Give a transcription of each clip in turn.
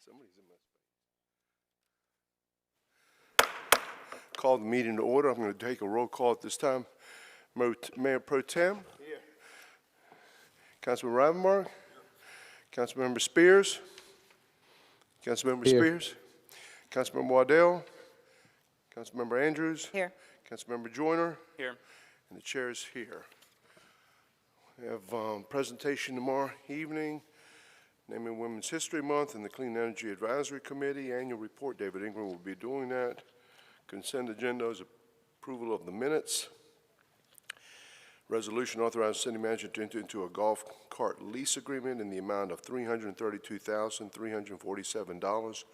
Somebody's in my space. Call the meeting to order. I'm going to take a roll call at this time. Mayor Pro Tem. Here. Councilman Rivenbark. Councilmember Spears. Councilmember Spears. Councilmember Waddell. Councilmember Andrews. Here. Councilmember Joyner. Here. And the chair is here. We have presentation tomorrow evening, naming Women's History Month and the Clean Energy Advisory Committee. Annual report, David Ingram will be doing that. Consent agenda is approval of the minutes. Resolution authorizing city manager to enter into a golf cart lease agreement in the amount of $332,347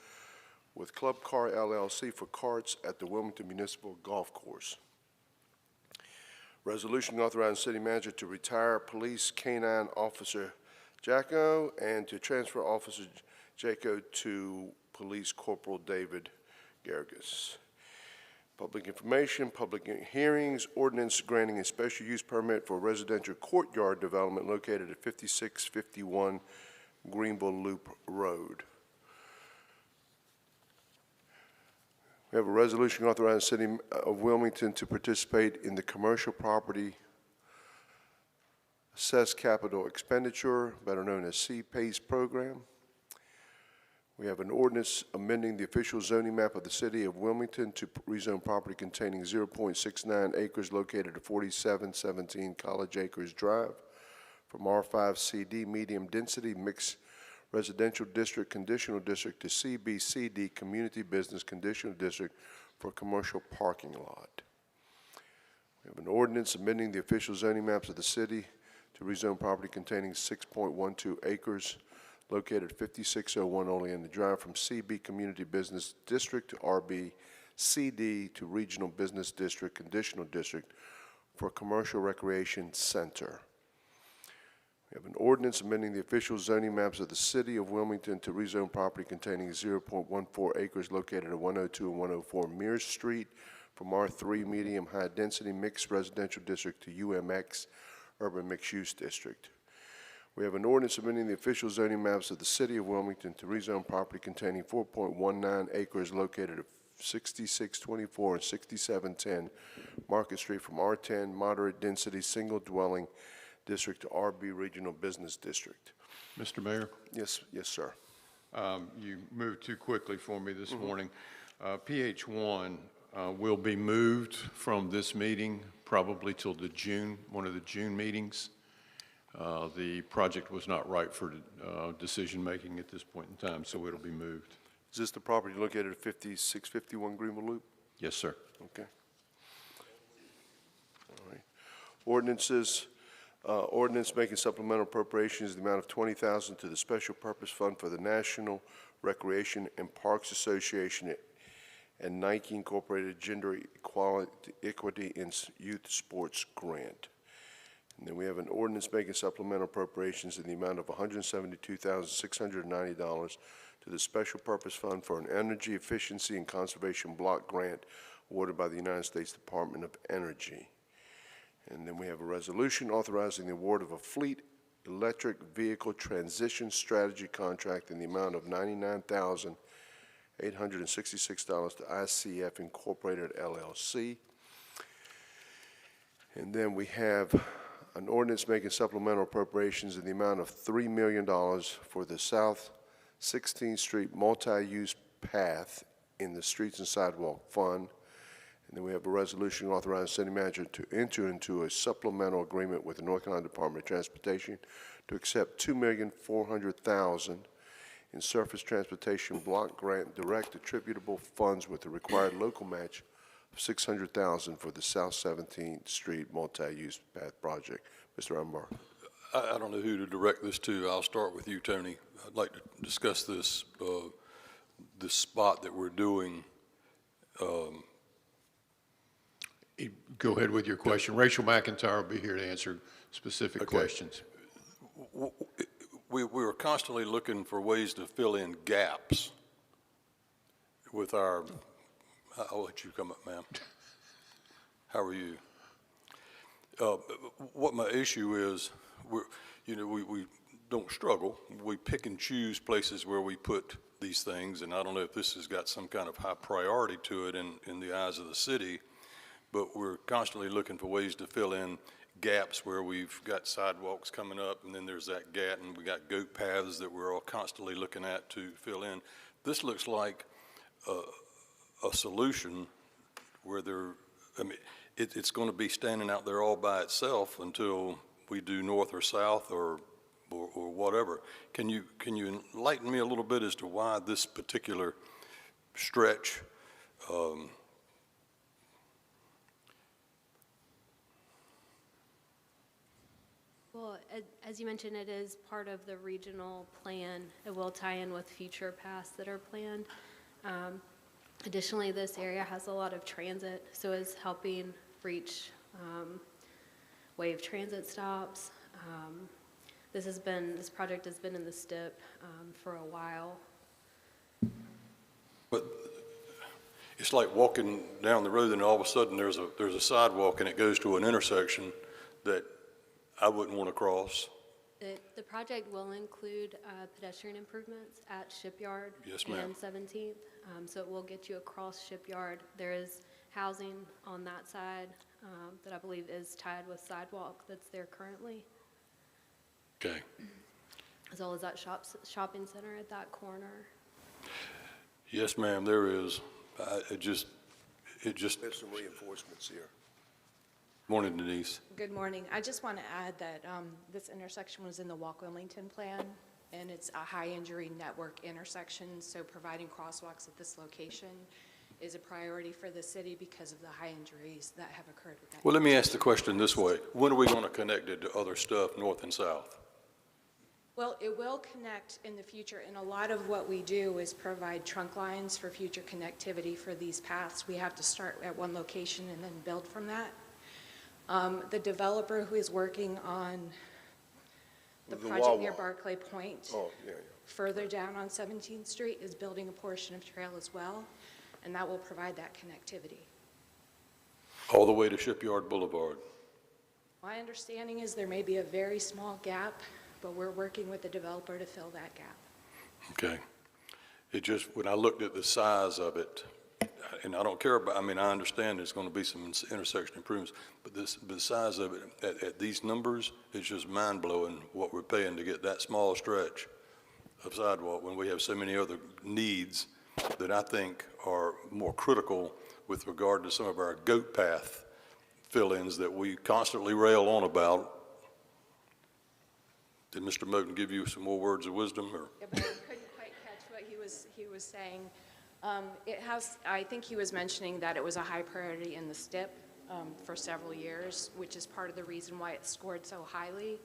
with Club Car LLC for carts at the Wilmington Municipal Golf Course. Resolution authorizing city manager to retire police K-9 officer Jacko and to transfer officer Jaco to police corporal David Garrigus. Public information, public hearings, ordinance granting a special use permit for residential courtyard development located at 5651 Greenville Loop Road. We have a resolution authorizing the City of Wilmington to participate in the commercial property assessed capital expenditure, better known as CPACE program. We have an ordinance amending the official zoning map of the City of Wilmington to rezone property containing 0.69 acres located at 4717 College Acres Drive from R5 CD medium density mixed residential district conditional district to CBCD community business conditional district for a commercial parking lot. We have an ordinance amending the official zoning maps of the city to rezone property containing 6.12 acres located at 5601 Oleander Drive from CB community business district to RB CD to regional business district conditional district for a commercial recreation center. We have an ordinance amending the official zoning maps of the City of Wilmington to rezone property containing 0.14 acres located at 102 and 104 Mears Street from R3 medium high density mixed residential district to UMX urban mixed use district. We have an ordinance amending the official zoning maps of the City of Wilmington to rezone property containing 4.19 acres located at 6624 and 6710 Market Street from R10 moderate density single dwelling district to RB Regional Business District. Mr. Mayor? Yes, sir. You moved too quickly for me this morning. PH1 will be moved from this meeting probably till one of the June meetings. The project was not right for decision-making at this point in time, so it'll be moved. Is this the property located at 5651 Greenville Loop? Yes, sir. Okay. All right. Ordinances. Ordinance making supplemental appropriations in the amount of $20,000 to the Special Purpose Fund for the National Recreation and Parks Association and Nike Incorporated Gender Equity in Youth Sports Grant. And then we have an ordinance making supplemental appropriations in the amount of $172,690 to the Special Purpose Fund for an Energy Efficiency and Conservation Block Grant awarded by the United States Department of Energy. And then we have a resolution authorizing the award of a fleet electric vehicle transition strategy contract in the amount of $99,866 to ICF Incorporated LLC. And then we have an ordinance making supplemental appropriations in the amount of $3 million for the South 16th Street multi-use path in the Streets and Sidewalk Fund. And then we have a resolution authorizing the city manager to enter into a supplemental agreement with the North Carolina Department of Transportation to accept $2,400,000 in surface transportation block grant direct attributable funds with the required local match of $600,000 for the South 17th Street multi-use path project. Mr. Rivenbark. I don't know who to direct this to. I'll start with you, Tony. I'd like to discuss this this spot that we're doing. Go ahead with your question. Rachel McIntyre will be here to answer specific questions. We were constantly looking for ways to fill in gaps with our, I'll let you come up, ma'am. How are you? What my issue is, we don't struggle. We pick and choose places where we put these things, and I don't know if this has got some kind of high priority to it in the eyes of the city, but we're constantly looking for ways to fill in gaps where we've got sidewalks coming up, and then there's that gap, and we got goat paths that we're all constantly looking at to fill in. This looks like a solution where it's going to be standing out there all by itself until we do north or south or whatever. Can you enlighten me a little bit as to why this particular stretch Well, as you mentioned, it is part of the regional plan. It will tie in with future paths that are planned. Additionally, this area has a lot of transit, so it's helping reach wave transit stops. This project has been in the STIP for a while. But it's like walking down the road and all of a sudden there's a sidewalk and it goes to an intersection that I wouldn't want to cross. The project will include pedestrian improvements at Shipyard Yes, ma'am. and 17th, so it will get you across Shipyard. There is housing on that side that I believe is tied with sidewalk that's there currently, Okay. as well as that shopping center at that corner. Yes, ma'am, there is. It just, There's some reinforcements here. morning, Denise. Good morning. I just want to add that this intersection was in the Walk Wilmington plan, and it's a high-injury network intersection, so providing crosswalks at this location is a priority for the city because of the high injuries that have occurred with that. Well, let me ask the question this way. When are we going to connect it to other stuff, north and south? Well, it will connect in the future, and a lot of what we do is provide trunk lines for future connectivity for these paths. We have to start at one location and then build from that. The developer who is working on the The project near Wawa. Barclay Point, Oh, yeah. further down on 17th Street, is building a portion of trail as well, and that will provide that connectivity. All the way to Shipyard Boulevard? My understanding is there may be a very small gap, but we're working with the developer to fill that gap. Okay. It just, when I looked at the size of it, and I don't care about, I understand there's going to be some intersection improvements, but the size of it, at these numbers, it's just mind-blowing what we're paying to get that small stretch of sidewalk when we have so many other needs that I think are more critical with regard to some of our goat path fill-ins that we constantly rail on about. Did Mr. Moten give you some more words of wisdom, or? Yeah, but I couldn't quite catch what he was saying. I think he was mentioning that it was a high priority in the STIP for several years, which is part of the reason why it scored so highly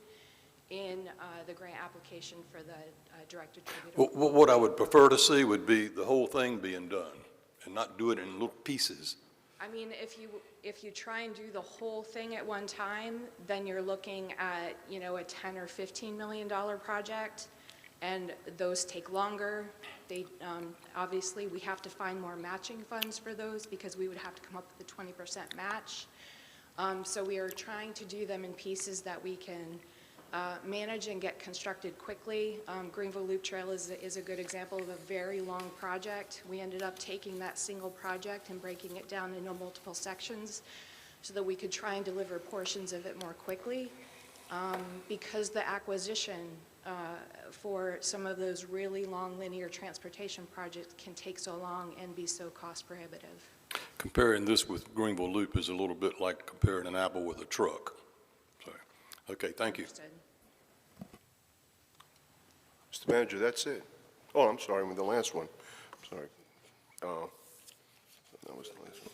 in the grant application for the direct attributable. Well, what I would prefer to see would be the whole thing being done and not do it in little pieces. I mean, if you try and do the whole thing at one time, then you're looking at, a $10 or $15 million project, and those take longer. They, obviously, we have to find more matching funds for those because we would have to come up with a 20% match. So we are trying to do them in pieces that we can manage and get constructed quickly. Greenville Loop Trail is a good example of a very long project. We ended up taking that single project and breaking it down into multiple sections so that we could try and deliver portions of it more quickly. Because the acquisition for some of those really long linear transportation projects can take so long and be so cost prohibitive. Comparing this with Greenville Loop is a little bit like comparing an apple with a truck. So, okay, thank you. Understood. Mr. Manager, that's it. Oh, I'm sorry, with the last one. Sorry. That was the last one.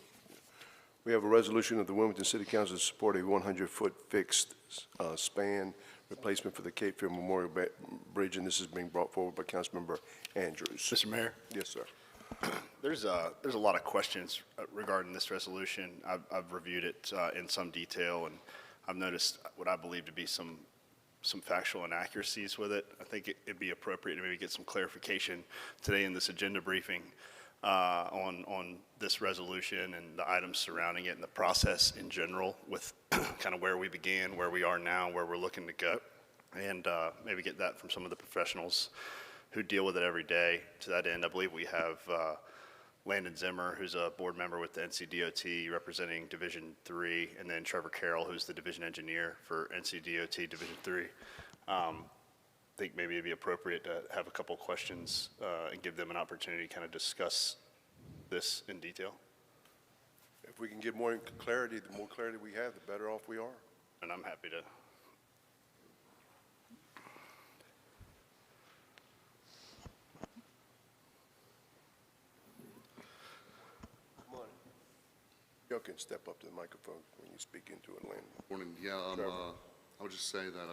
We have a resolution of the Wilmington City Council to support a 100-foot fixed span replacement for the Cape Fear Memorial Bridge, and this is being brought forward by Councilmember Andrews. Mr. Mayor, Yes, sir. there's a lot of questions regarding this resolution. I've reviewed it in some detail, and I've noticed what I believe to be some factual inaccuracies with it. I think it'd be appropriate to maybe get some clarification today in this agenda briefing on this resolution and the items surrounding it and the process in general with kind of where we began, where we are now, where we're looking to go. and maybe get that from some of the professionals who deal with it every day. To that end, I believe we have Landon Zimmer, who's a board member with the NCDOT representing Division 3, and then Trevor Carroll, who's the division engineer for NCDOT Division 3. I think maybe it'd be appropriate to have a couple questions and give them an opportunity to kind of discuss this in detail. If we can get more clarity, the more clarity we have, the better off we are. And I'm happy to. Y'all can step up to the microphone when you speak into it, Landon. Morning. Yeah, Trevor. I would just say that,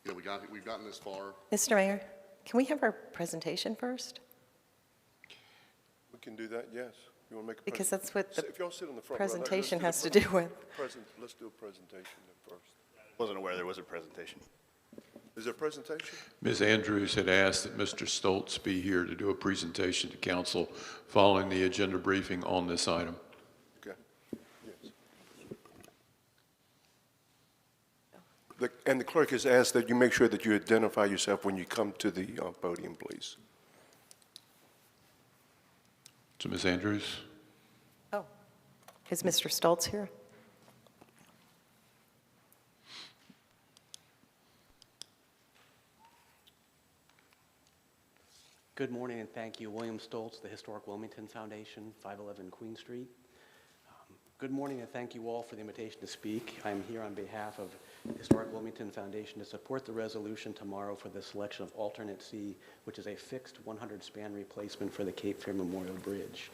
you know, we've gotten this far. Mr. Mayor, can we have our presentation first? We can do that, yes. You want to make a Because present- that's what the If y'all sit on the front row, let's presentation do the has to pre- do with. Let's do a presentation then first. Wasn't aware there was a presentation. Is there a presentation? Ms. Andrews had asked that Mr. Stoltz be here to do a presentation to council following the agenda briefing on this item. Okay. Yes. And the clerk has asked that you make sure that you identify yourself when you come to the podium, please. So, Ms. Andrews? Oh, is Mr. Stoltz here? Good morning and thank you. William Stoltz, the Historic Wilmington Foundation, 511 Queen Street. Good morning and thank you all for the invitation to speak. I'm here on behalf of the Historic Wilmington Foundation to support the resolution tomorrow for the selection of Alternate C, which is a fixed 100-span replacement for the Cape Fear Memorial Bridge.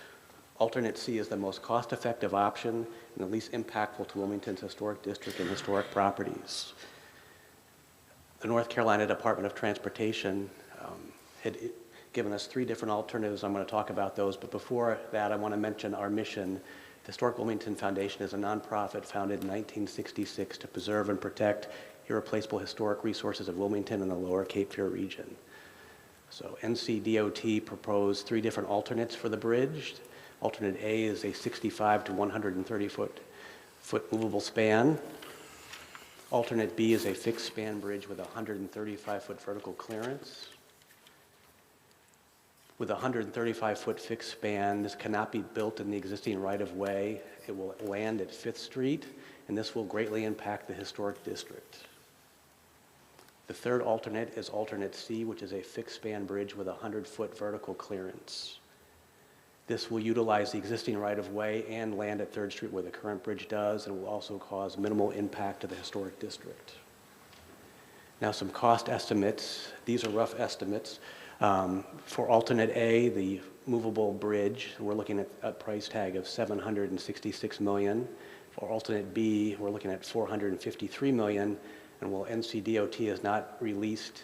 Alternate C is the most cost-effective option and the least impactful to Wilmington's historic district and historic properties. The North Carolina Department of Transportation had given us 3 different alternatives. I'm going to talk about those, but before that, I want to mention our mission. The Historic Wilmington Foundation is a nonprofit founded in 1966 to preserve and protect irreplaceable historic resources of Wilmington and the Lower Cape Fear region. So NCDOT proposed 3 different alternates for the bridge. Alternate A is a 65 to 130 foot movable span. Alternate B is a fixed span bridge with a 135-foot vertical clearance. With a 135-foot fixed span, this cannot be built in the existing right-of-way. It will land at 5th Street, and this will greatly impact the historic district. The third alternate is alternate C, which is a fixed span bridge with a 100-foot vertical clearance. This will utilize the existing right-of-way and land at 3rd Street where the current bridge does, and will also cause minimal impact to the historic district. Now, some cost estimates. These are rough estimates. For alternate A, the movable bridge, we're looking at a price tag of $766 million. For alternate B, we're looking at $453 million. And while NCDOT has not released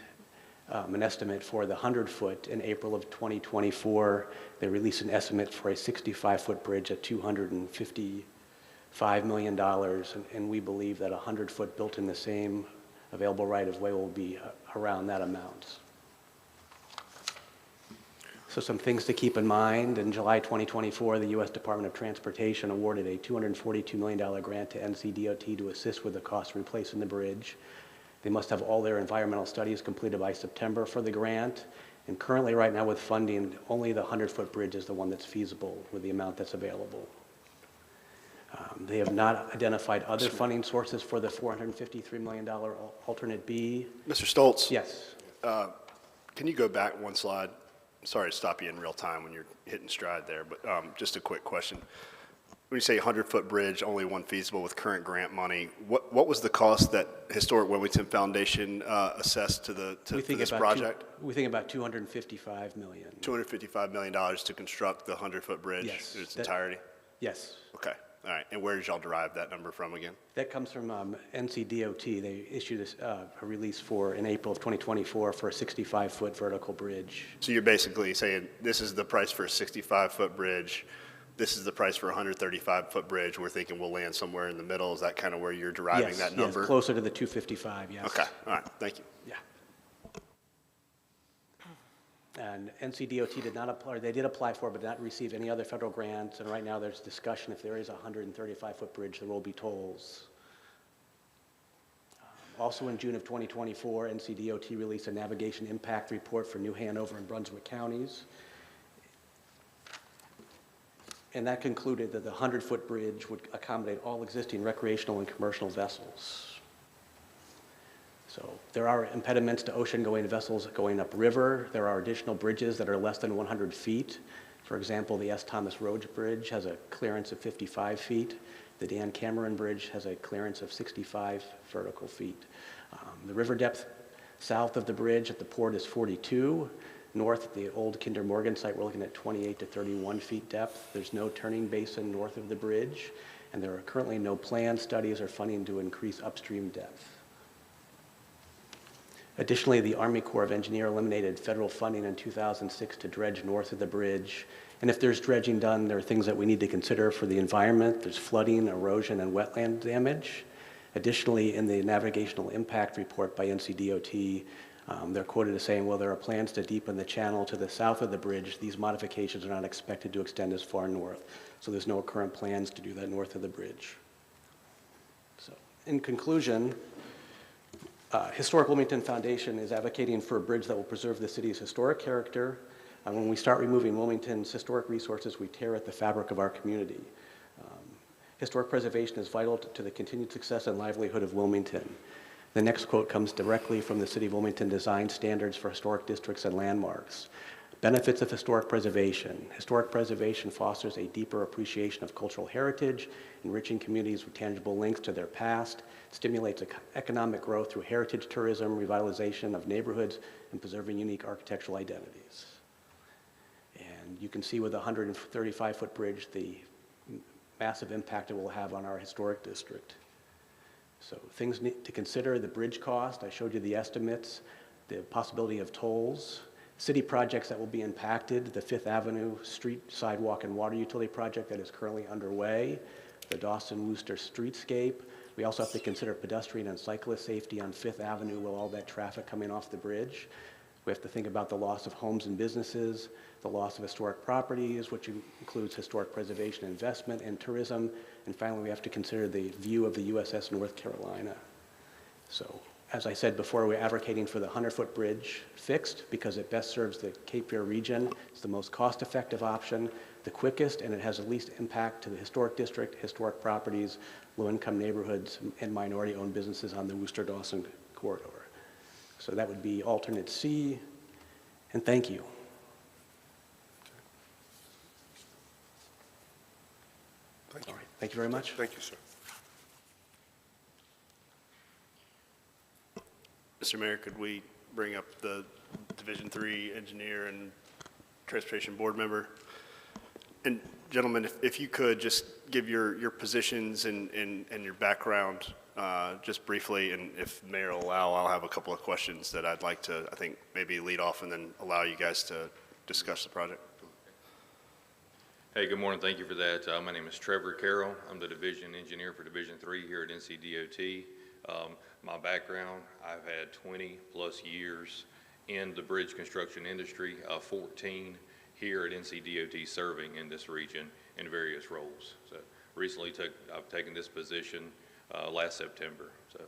an estimate for the 100-foot in April of 2024, they released an estimate for a 65-foot bridge at $255 million. And we believe that a 100-foot built in the same available right-of-way will be around that amount. So some things to keep in mind. In July 2024, the U.S. Department of Transportation awarded a $242 million grant to NCDOT to assist with the cost of replacing the bridge. They must have all their environmental studies completed by September for the grant. And currently, right now, with funding, only the 100-foot bridge is the one that's feasible with the amount that's available. They have not identified other funding sources for the $453 million alternate B. Mr. Stoltz? Yes. Can you go back one slide? Sorry to stop you in real time when you're hitting stride there, but just a quick question. When you say 100-foot bridge, only one feasible with current grant money, what was the cost that Historic Wilmington Foundation assessed to this project? We think about $255 million. $255 million to construct the 100-foot bridge Yes, in its entirety? Yes. Okay, all right. And where did y'all derive that number from again? That comes from NCDOT. They issued a release in April of 2024 for a 65-foot vertical bridge. So you're basically saying this is the price for a 65-foot bridge, this is the price for a 135-foot bridge. We're thinking we'll land somewhere in the middle. Is that kind of where you're deriving that number? Yes, closer to the 255, yes. Okay, all right, thank you. Yeah. And NCDOT did not apply, they did apply for, but did not receive any other federal grants. And right now there's discussion if there is a 135-foot bridge, there will be tolls. Also in June of 2024, NCDOT released a navigation impact report for New Hanover and Brunswick counties. And that concluded that the 100-foot bridge would accommodate all existing recreational and commercial vessels. So there are impediments to ocean-going vessels going upriver. There are additional bridges that are less than 100 feet. For example, the S. Thomas Road Bridge has a clearance of 55 feet. The Dan Cameron Bridge has a clearance of 65 vertical feet. The river depth south of the bridge at the port is 42. North at the old Kinder Morgan site, we're looking at 28 to 31 feet depth. There's no turning basin north of the bridge, and there are currently no planned studies or funding to increase upstream depth. Additionally, the Army Corps of Engineers eliminated federal funding in 2006 to dredge north of the bridge. And if there's dredging done, there are things that we need to consider for the environment. There's flooding, erosion, and wetland damage. Additionally, in the navigational impact report by NCDOT, they're quoted as saying, well, there are plans to deepen the channel to the south of the bridge. These modifications are not expected to extend as far north. So there's no current plans to do that north of the bridge. So in conclusion, Historic Wilmington Foundation is advocating for a bridge that will preserve the city's historic character. When we start removing Wilmington's historic resources, we tear at the fabric of our community. Historic preservation is vital to the continued success and livelihood of Wilmington. The next quote comes directly from the City of Wilmington Design Standards for Historic Districts and Landmarks. Benefits of historic preservation. Historic preservation fosters a deeper appreciation of cultural heritage, enriching communities with tangible links to their past, stimulates economic growth through heritage tourism, revitalization of neighborhoods, and preserving unique architectural identities. And you can see with the 135-foot bridge the massive impact it will have on our historic district. So things to consider: the bridge cost, I showed you the estimates, the possibility of tolls, city projects that will be impacted, the Fifth Avenue street, sidewalk, and water utility project that is currently underway, the Dawson-Wooster streetscape. We also have to consider pedestrian and cyclist safety on Fifth Avenue with all that traffic coming off the bridge. We have to think about the loss of homes and businesses, the loss of historic properties, which includes historic preservation, investment, and tourism. And finally, we have to consider the view of the USS North Carolina. So, as I said before, we're advocating for the 100-foot bridge fixed because it best serves the Cape Fear region. It's the most cost-effective option, the quickest, and it has the least impact to the historic district, historic properties, low-income neighborhoods, and minority-owned businesses on the Worcester-Dawson corridor. So that would be alternate C, and thank you. Thank you. All right, thank you very much. Thank you, sir. Mr. Mayor, could we bring up the Division 3 engineer and transportation board member? And gentlemen, if you could just give your positions and your background just briefly, and if the mayor will allow, I'll have a couple of questions that I'd like to, I think, maybe lead off and then allow you guys to discuss the project. Hey, good morning. Thank you for that. My name is Trevor Carroll. I'm the division engineer for Division 3 here at NCDOT. My background, I've had 20-plus years in the bridge construction industry, 14 here at NCDOT serving in this region in various roles. So recently I've taken this position last September. So,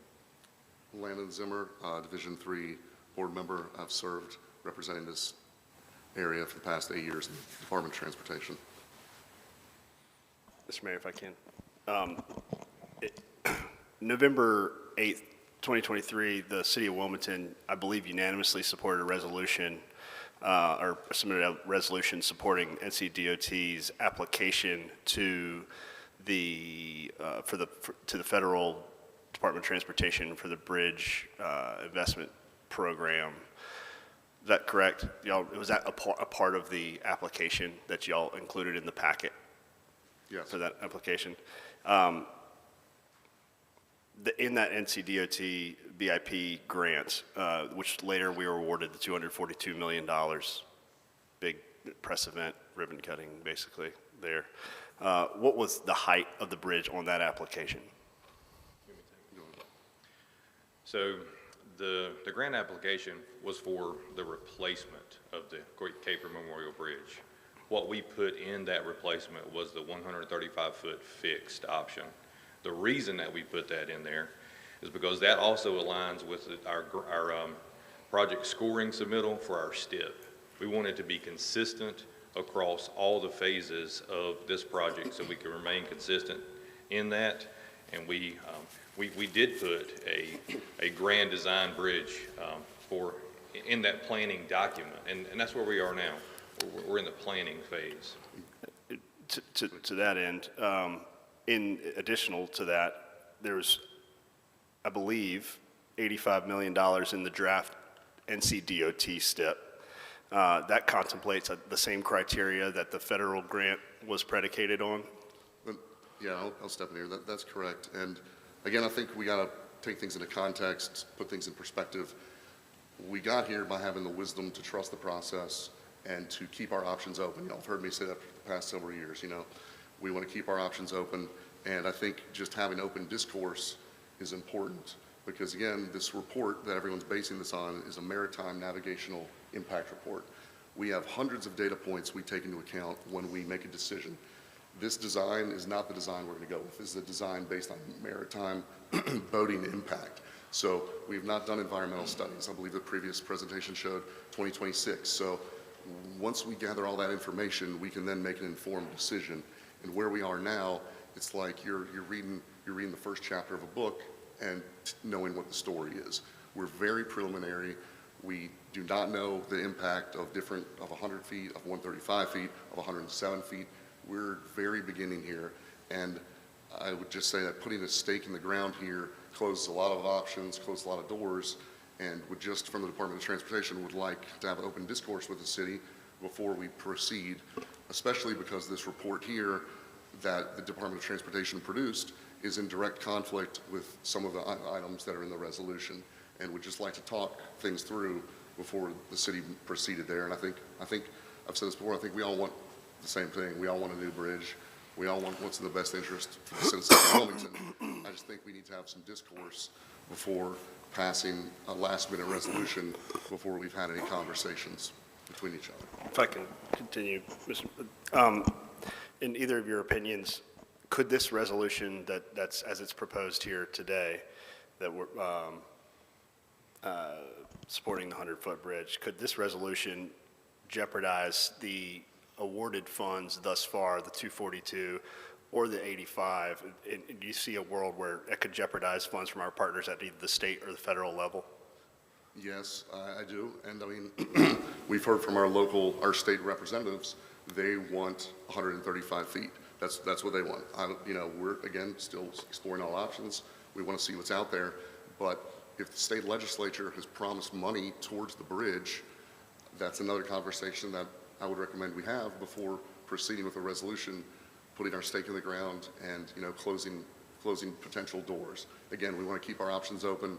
Landon Zimmer, Division 3 board member. I've served representing this area for the past 8 years in the Department of Transportation. Mr. Mayor, if I can. November 8th, 2023, the City of Wilmington, I believe, unanimously supported a resolution, or submitted a resolution supporting NCDOT's application to the Federal Department of Transportation for the Bridge Investment Program. Is that correct? Y'all, was that a part of the application that y'all included in the packet? Yes. For that application? In that NCDOT BIP grant, which later we were awarded the $242 million, big press event, ribbon cutting, basically, there. What was the height of the bridge on that application? so the grant application was for the replacement of the Cape Fear Memorial Bridge. What we put in that replacement was the 135-foot fixed option. The reason that we put that in there, is because that also aligns with our project scoring submittal for our STIP. We want it to be consistent across all the phases of this project so we can remain consistent in that. And we did put a grand design bridge in that planning document, and that's where we are now. We're in the planning phase. To that end, in additional to that, there's, I believe, $85 million in the draft NCDOT STIP. That contemplates the same criteria that the federal grant was predicated on. Yeah, I'll step in here. That's correct. And again, I think we got to take things into context, put things in perspective. We got here by having the wisdom to trust the process and to keep our options open. Y'all have heard me say that for the past several years. We want to keep our options open, and I think just having open discourse is important because, again, this report that everyone's basing this on is a maritime navigational impact report. We have hundreds of data points we take into account when we make a decision. This design is not the design we're going to go with. This is a design based on maritime boating impact. So we've not done environmental studies. I believe the previous presentation showed 2026. So once we gather all that information, we can then make an informed decision. And where we are now, it's like you're reading the first chapter of a book and knowing what the story is. We're very preliminary. We do not know the impact of 100 feet, of 135 feet, of 107 feet. We're very beginning here, and I would just say that putting a stake in the ground here closes a lot of options, closes a lot of doors, and would just, from the Department of Transportation, would like to have open discourse with the city before we proceed, especially because this report here that the Department of Transportation produced is in direct conflict with some of the items that are in the resolution, and would just like to talk things through before the city proceeded there. And I think I've said this before, I think we all want the same thing. We all want a new bridge. We all want what's in the best interest for the citizens of Wilmington. I just think we need to have some discourse before passing a last-minute resolution before we've had any conversations between each other. If I can continue, Mr. In either of your opinions, could this resolution that's as it's proposed here today, that we're supporting the 100-foot bridge, could this resolution jeopardize the awarded funds thus far, the 242 or the 85? And do you see a world where it could jeopardize funds from our partners at either the state or the federal level? Yes, I do. And I mean, we've heard from our state representatives, they want 135 feet. That's what they want. We're, again, still exploring all options. We want to see what's out there. But if the state legislature has promised money towards the bridge, that's another conversation that I would recommend we have before proceeding with a resolution, putting our stake in the ground and, closing potential doors. Again, we want to keep our options open.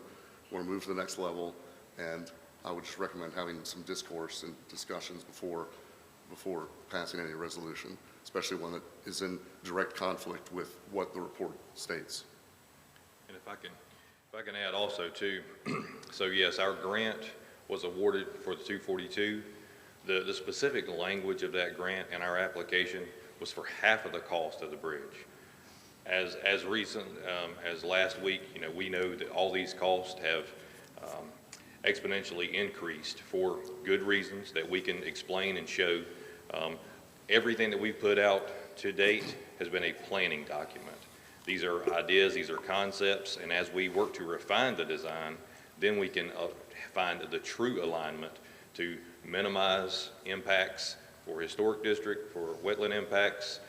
We want to move to the next level. And I would just recommend having some discourse and discussions before passing any resolution, especially one that is in direct conflict with what the report states. And if I can add also too, so yes, our grant was awarded for the 242. The specific language of that grant and our application was for half of the cost of the bridge. As recent as last week, we know that all these costs have exponentially increased for good reasons that we can explain and show. Everything that we've put out to date has been a planning document. These are ideas, these are concepts, and as we work to refine the design, then we can find the true alignment to minimize impacts for historic district, for wetland impacts,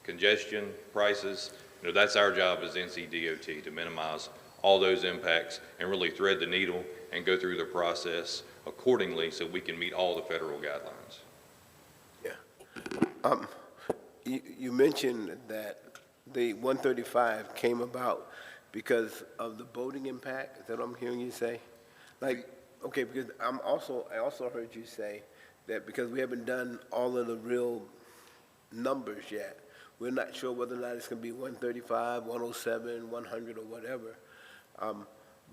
congestion, prices. That's our job as NCDOT, to minimize all those impacts and really thread the needle and go through the process accordingly so we can meet all the federal guidelines. Yeah. You mentioned that the 135 came about because of the boating impact. Is that what I'm hearing you say? Okay, because I also heard you say that because we haven't done all of the real numbers yet, we're not sure whether or not it's going to be 135, 107, 100, or whatever.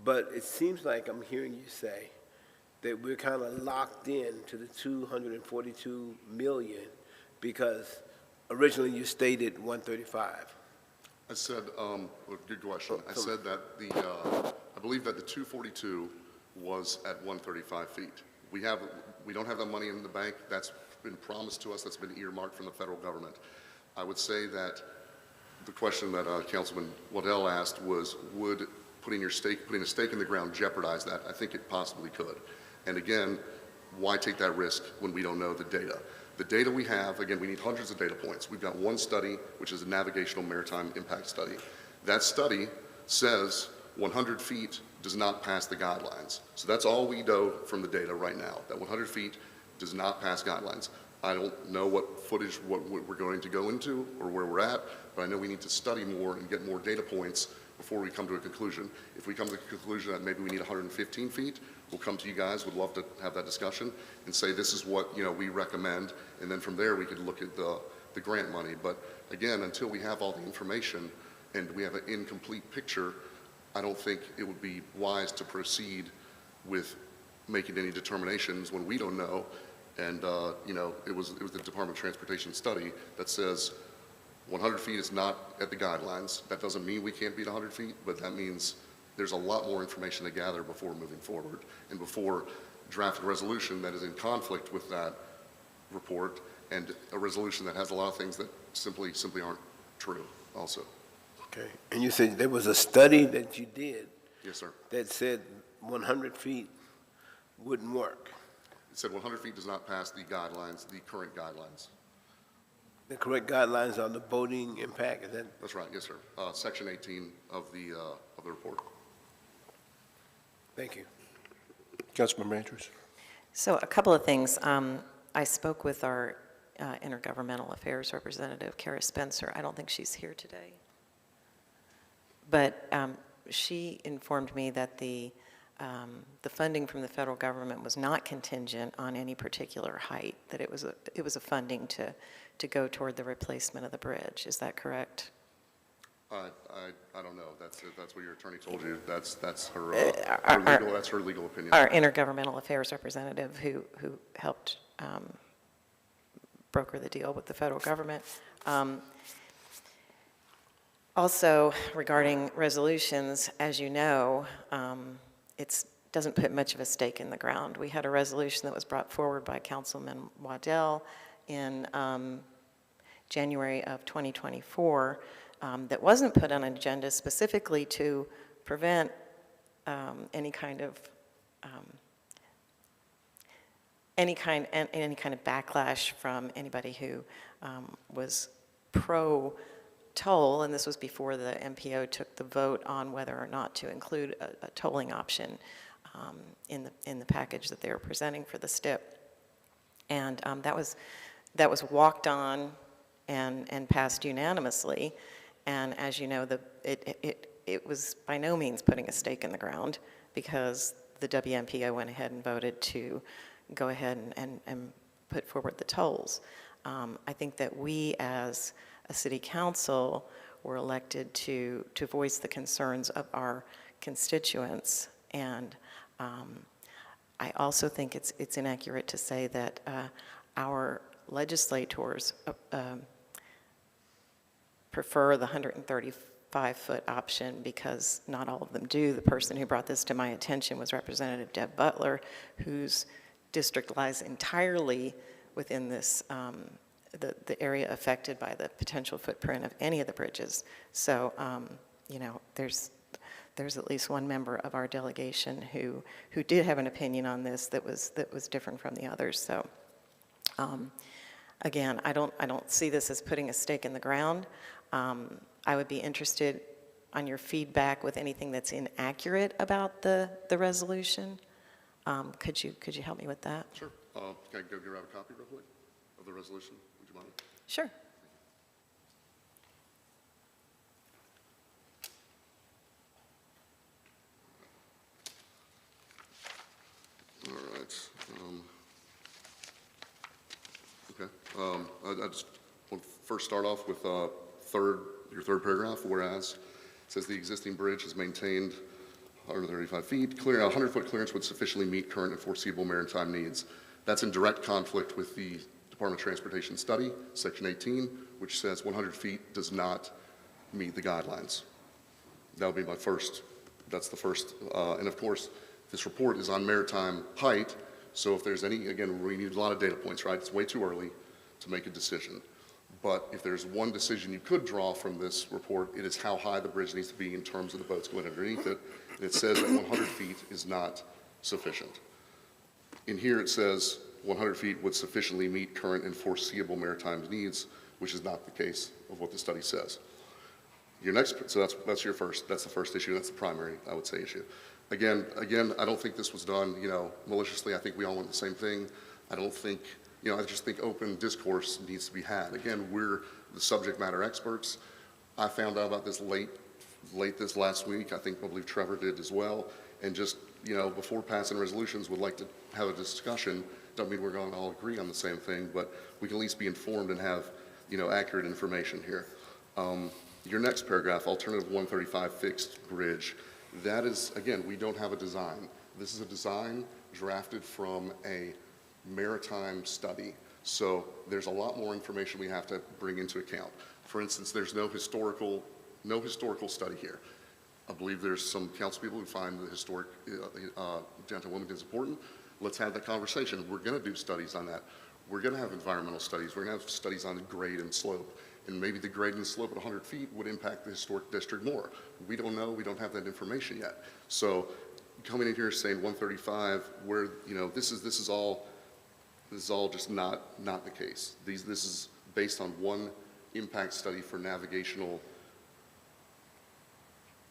But it seems like I'm hearing you say that we're kind of locked in to the 242 million because originally you stated 135. I said, well, good question. I said that I believe that the 242 was at 135 feet. We don't have that money in the bank. That's been promised to us. That's been earmarked from the federal government. I would say that the question that Councilman Waddell asked was, would putting a stake in the ground jeopardize that? I think it possibly could. And again, why take that risk when we don't know the data? The data we have, again, we need hundreds of data points. We've got one study, which is a navigational maritime impact study. That study says 100 feet does not pass the guidelines. So that's all we know from the data right now, that 100 feet does not pass guidelines. I don't know what footage, what we're going to go into or where we're at, but I know we need to study more and get more data points before we come to a conclusion. If we come to the conclusion that maybe we need 115 feet, we'll come to you guys, would love to have that discussion and say this is what we recommend, and then from there we could look at the grant money. But again, until we have all the information and we have an incomplete picture, I don't think it would be wise to proceed with making any determinations when we don't know. And it was the Department of Transportation study that says 100 feet is not at the guidelines. That doesn't mean we can't beat 100 feet, but that means there's a lot more information to gather before moving forward and before drafting a resolution that is in conflict with that report and a resolution that has a lot of things that simply aren't true also. Okay. And you said there was a study that you did Yes, sir. that said 100 feet wouldn't work. It said 100 feet does not pass the guidelines, the current guidelines. The correct guidelines on the boating impact, is that? That's right, yes, sir. Section 18 of the report. Thank you. Councilmember Andrews. So a couple of things. I spoke with our intergovernmental affairs representative, Kara Spencer. I don't think she's here today. But she informed me that the funding from the federal government was not contingent on any particular height, that it was a funding to go toward the replacement of the bridge. Is that correct? I don't know. That's what your attorney told you. That's her legal opinion. Our intergovernmental affairs representative who helped broker the deal with the federal government. Also, regarding resolutions, as you know, it doesn't put much of a stake in the ground. We had a resolution that was brought forward by Councilman Waddell in January of 2024 that wasn't put on an agenda specifically to prevent any kind of backlash from anybody who was pro-toll, and this was before the MPO took the vote on whether or not to include a tolling option in the package that they were presenting for the STIP. And that was walked on and passed unanimously. And as you know, it was by no means putting a stake in the ground, because the WMPO went ahead and voted to go ahead and put forward the tolls. I think that we as a city council were elected to voice the concerns of our constituents. And I also think it's inaccurate to say that our legislators prefer the 135-foot option, because not all of them do. The person who brought this to my attention was Representative Deb Butler, whose district lies entirely within this, the area affected by the potential footprint of any of the bridges. So, there's at least one member of our delegation who did have an opinion on this that was different from the others. So, again, I don't see this as putting a stake in the ground. I would be interested on your feedback with anything that's inaccurate about the resolution. Could you help me with that? Sure. Can I go grab a copy real quick of the resolution? Would you mind? Sure. All right. Okay. I just want to first start off with your third paragraph, whereas it says the existing bridge is maintained 135 feet. A 100-foot clearance would sufficiently meet current and foreseeable maritime needs. That's in direct conflict with the Department of Transportation study, Section 18, which says 100 feet does not meet the guidelines. That would be my first, that's the first, and of course, this report is on maritime height, so if there's any, again, we need a lot of data points, right? It's way too early to make a decision. But if there's one decision you could draw from this report, it is how high the bridge needs to be in terms of the boats going underneath it. And it says that 100 feet is not sufficient. In here, it says 100 feet would sufficiently meet current and foreseeable maritime needs, which is not the case of what the study says. Your next, so that's your first, that's the first issue, that's the primary, I would say, issue. Again, I don't think this was done, maliciously. I think we all want the same thing. I don't think, I just think open discourse needs to be had. Again, we're the subject matter experts. I found out about this late this last week. I believe Trevor did as well. And just, before passing resolutions, would like to have a discussion. Don't mean we're going to all agree on the same thing, but we can at least be informed and have, accurate information here. Your next paragraph, alternative 135 fixed bridge. That is, again, we don't have a design. This is a design drafted from a maritime study. So there's a lot more information we have to bring into account. For instance, there's no historical study here. I believe there's some council people who find the historic downtown Wilmington is important. Let's have that conversation. We're going to do studies on that. We're going to have environmental studies. We're going to have studies on grade and slope. And maybe the grade and slope at 100 feet would impact the historic district more. We don't know. We don't have that information yet. So coming in here saying 135, where, this is all just not the case. This is based on one impact study for navigational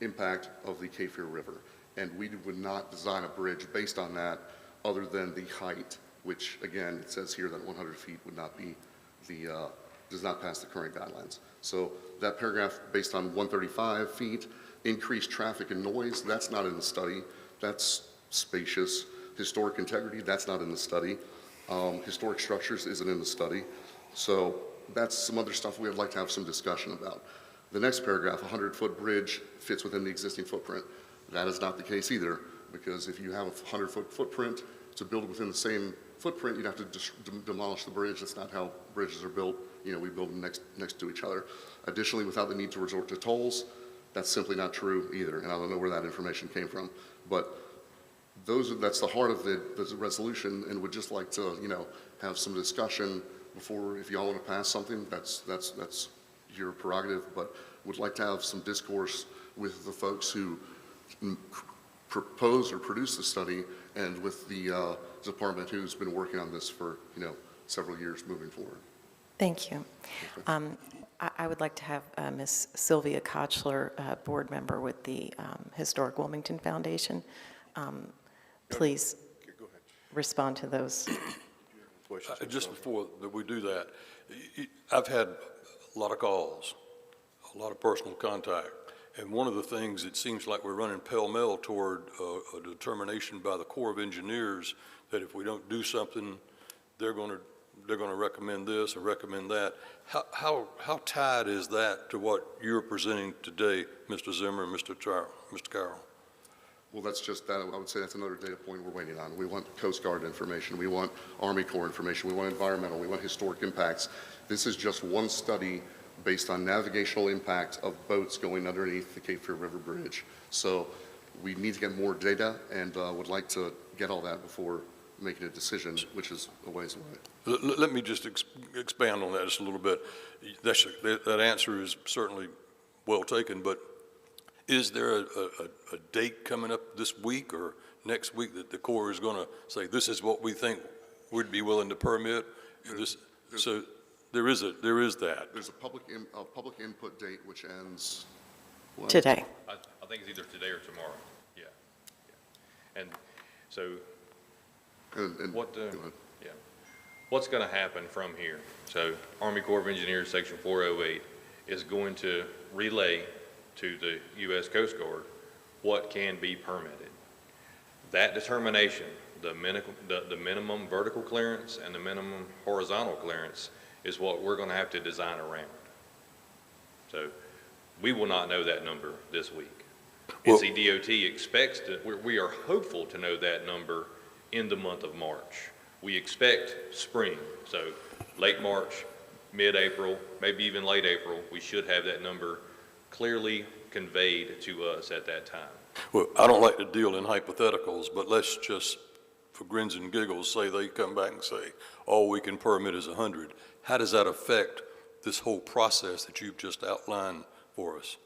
impact of the Cape Fear River. And we would not design a bridge based on that other than the height, which again, it says here that 100 feet would not be does not pass the current guidelines. So that paragraph based on 135 feet, increased traffic and noise, that's not in the study. That's spacious. Historic integrity, that's not in the study. Historic structures isn't in the study. So that's some other stuff we would like to have some discussion about. The next paragraph, 100-foot bridge fits within the existing footprint. That is not the case either, because if you have a 100-foot footprint, to build within the same footprint, you'd have to demolish the bridge. That's not how bridges are built. We build them next to each other. Additionally, without the need to resort to tolls, that's simply not true either, and I don't know where that information came from. But that's the heart of the resolution, and would just like to, have some discussion before, if y'all want to pass something, that's your prerogative, but would like to have some discourse with the folks who propose or produce the study and with the department who's been working on this for, several years moving forward. Thank you. I would like to have Ms. Sylvia Kochler, board member with the Historic Wilmington Foundation, please respond to those. Just before that we do that, I've had a lot of calls, a lot of personal contact, and one of the things, it seems like we're running pell-mell toward a determination by the Corps of Engineers that if we don't do something, they're going to recommend this or recommend that. How tied is that to what you're presenting today, Mr. Zimmer and Mr. Carroll? Well, that's just that. I would say that's another data point we're waiting on. We want Coast Guard information. We want Army Corps information. We want environmental. We want historic impacts. This is just one study based on navigational impact of boats going underneath the Cape Fear River Bridge. So we need to get more data and would like to get all that before making a decision, which is a ways away. Let me just expand on that just a little bit. That answer is certainly well taken, but is there a date coming up this week or next week that the Corps is going to say, this is what we think we'd be willing to permit? So there is that. There's a public input date which ends what? Today. I think it's either today or tomorrow, yeah. And so what's going to happen from here? So Army Corps of Engineers Section 408 is going to relay to the U.S. Coast Guard what can be permitted. That determination, the minimum vertical clearance and the minimum horizontal clearance is what we're going to have to design around. So we will not know that number this week. Well, NCDOT expects to, we are hopeful to know that number in the month of March. We expect spring, so late March, mid-April, maybe even late April, we should have that number clearly conveyed to us at that time. Well, I don't like to deal in hypotheticals, but let's just, for grins and giggles, say they come back and say, all we can permit is 100. How does that affect this whole process that you've just outlined for us?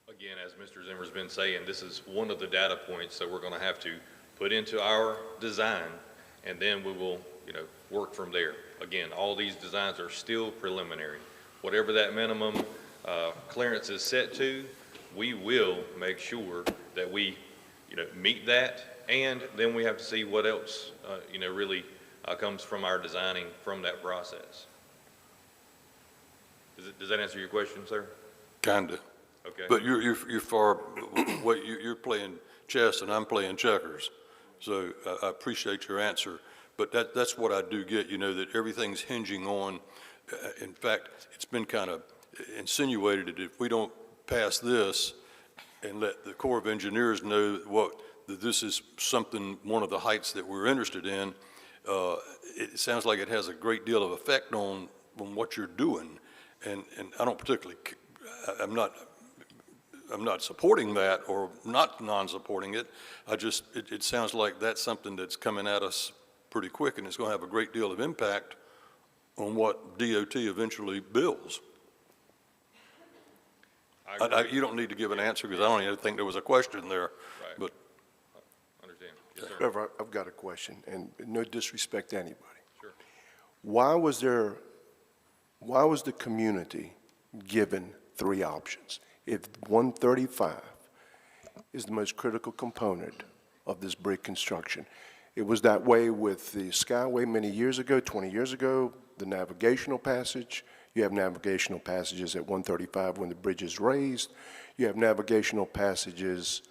Again, as Mr. Zimmer's been saying, this is one of the data points that we're going to have to put into our design, and then we will, work from there. Again, all these designs are still preliminary. Whatever that minimum clearance is set to, we will make sure that we, meet that, and then we have to see what else, really comes from our designing from that process. Does that answer your question, sir? Kinda. Okay. But you're far, you're playing chess and I'm playing checkers. So I appreciate your answer. But that's what I do get, that everything's hinging on, in fact, it's been kind of insinuated that if we don't pass this and let the Corps of Engineers know that this is something, one of the heights that we're interested in, it sounds like it has a great deal of effect on what you're doing. And I don't particularly, I'm not supporting that or not non-supporting it. It sounds like that's something that's coming at us pretty quick, and it's going to have a great deal of impact on what DOT eventually builds. You don't need to give an answer because I don't even think there was a question there. Right. But Understand. Yes, sir. Trevor, I've got a question, and no disrespect to anybody. Sure. Why was the community given 3 options? If 135 is the most critical component of this bridge construction. It was that way with the Skyway many years ago, 20 years ago, the navigational passage. You have navigational passages at 135 when the bridge is raised. You have navigational passages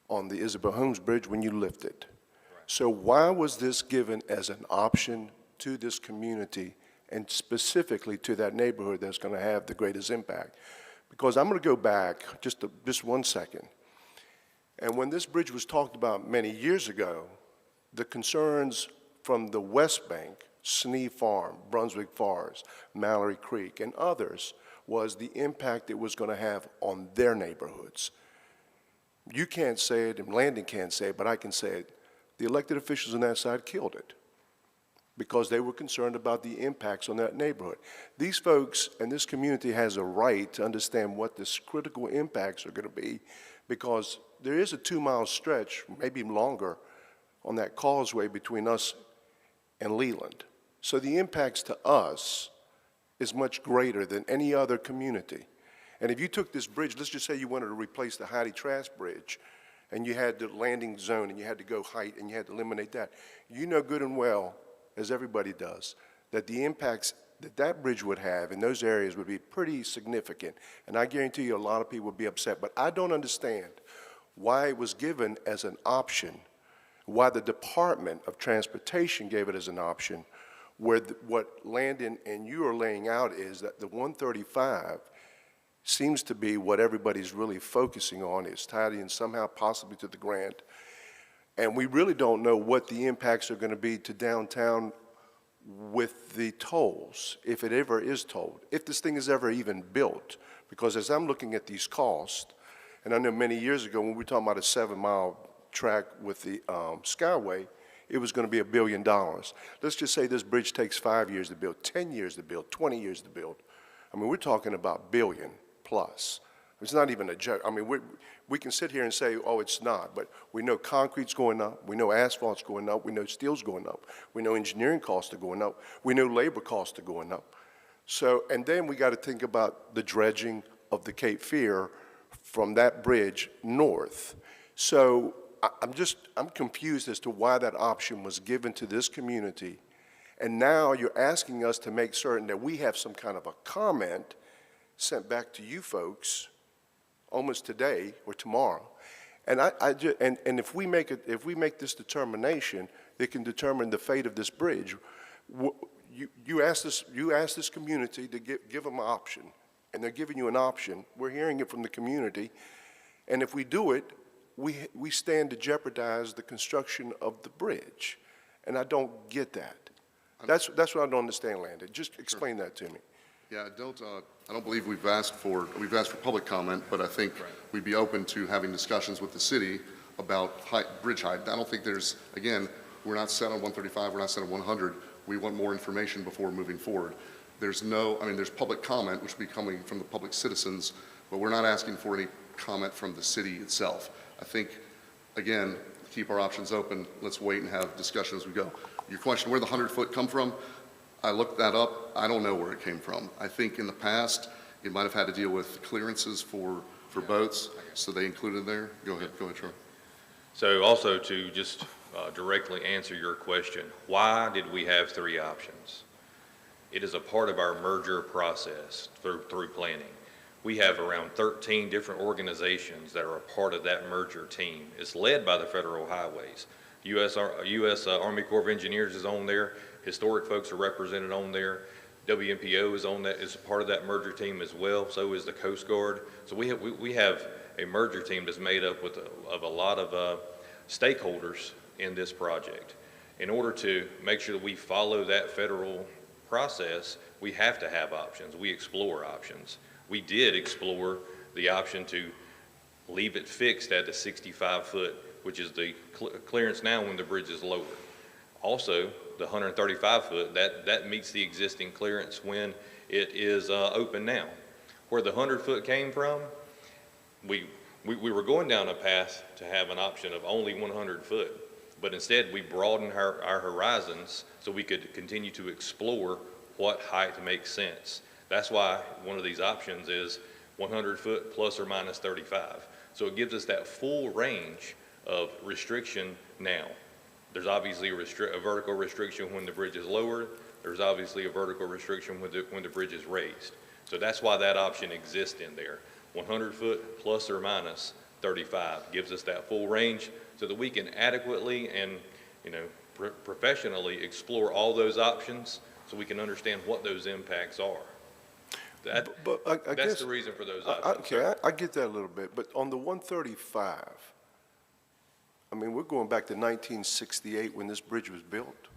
on the Isabel Holmes Bridge when you lift it. Right. So why was this given as an option to this community and specifically to that neighborhood that's going to have the greatest impact? Because I'm going to go back just 1 second. And when this bridge was talked about many years ago, the concerns from the West Bank, Snee Farm, Brunswick Forest, Mallory Creek, and others was the impact it was going to have on their neighborhoods. You can't say it, and Landon can't say it, but I can say it. The elected officials on that side killed it because they were concerned about the impacts on that neighborhood. These folks and this community has a right to understand what the critical impacts are going to be because there is a 2-mile stretch, maybe longer, on that causeway between us and Leland. So the impacts to us is much greater than any other community. And if you took this bridge, let's just say you wanted to replace the Heidi Trask Bridge, and you had the landing zone, and you had to go height, and you had to eliminate that, you know good and well, as everybody does, that the impacts that that bridge would have in those areas would be pretty significant. And I guarantee you a lot of people would be upset. But I don't understand why it was given as an option, why the Department of Transportation gave it as an option, where what Landon and you are laying out is that the 135 seems to be what everybody's really focusing on. It's tied in somehow possibly to the grant. And we really don't know what the impacts are going to be to downtown with the tolls, if it ever is tolled, if this thing is ever even built. Because as I'm looking at these costs, and I know many years ago when we were talking about a 7-mile track with the Skyway, it was going to be $1 billion. Let's just say this bridge takes 5 years to build, 10 years to build, 20 years to build. I mean, we're talking about billion plus. It's not even a joke. I mean, we can sit here and say, oh, it's not, but we know concrete's going up, we know asphalt's going up, we know steel's going up, we know engineering costs are going up, we know labor costs are going up. So, and then we got to think about the dredging of the Cape Fear from that bridge north. So I'm confused as to why that option was given to this community. And now you're asking us to make certain that we have some kind of a comment sent back to you folks almost today or tomorrow. And and if we make this determination, it can determine the fate of this bridge. You ask this community to give them an option, and they're giving you an option. We're hearing it from the community, and if we do it, we stand to jeopardize the construction of the bridge, and I don't get that. That's what I don't understand, Landon. Just explain that to me. Yeah, I don't believe we've asked for public comment, but I think we'd be open to having discussions with the city about bridge height. I don't think again, we're not set on 135, we're not set on 100. We want more information before moving forward. There's public comment, which will be coming from the public citizens, but we're not asking for any comment from the city itself. I think, again, keep our options open. Let's wait and have discussion as we go. Your question, where the 100-foot come from? I looked that up. I don't know where it came from. I think in the past, it might have had to deal with clearances for boats, so they included there. Go ahead, Troy. So also to just directly answer your question, why did we have 3 options? It is a part of our merger process through planning. We have around 13 different organizations that are a part of that merger team. It's led by the Federal Highways. U.S. Army Corps of Engineers is on there. Historic folks are represented on there. WMPO is on that, is a part of that merger team as well. So is the Coast Guard. So we have a merger team that's made up of a lot of stakeholders in this project. In order to make sure that we follow that federal process, we have to have options. We explore options. We did explore the option to leave it fixed at the 65-foot, which is the clearance now when the bridge is lowered. Also, the 135-foot, that meets the existing clearance when it is open now. Where the 100-foot came from, we were going down a path to have an option of only 100-foot, but instead we broadened our horizons so we could continue to explore what height makes sense. That's why one of these options is 100-foot plus or minus 35. So it gives us that full range of restriction now. There's obviously a vertical restriction when the bridge is lowered. There's obviously a vertical restriction when the bridge is raised. So that's why that option exists in there. 100-foot plus or minus 35 gives us that full range so that we can adequately and professionally explore all those options so we can understand what those impacts are. That's the reason for those options. Okay, I get that a little bit, but on the 135, I mean, we're going back to 1968 when this bridge was built.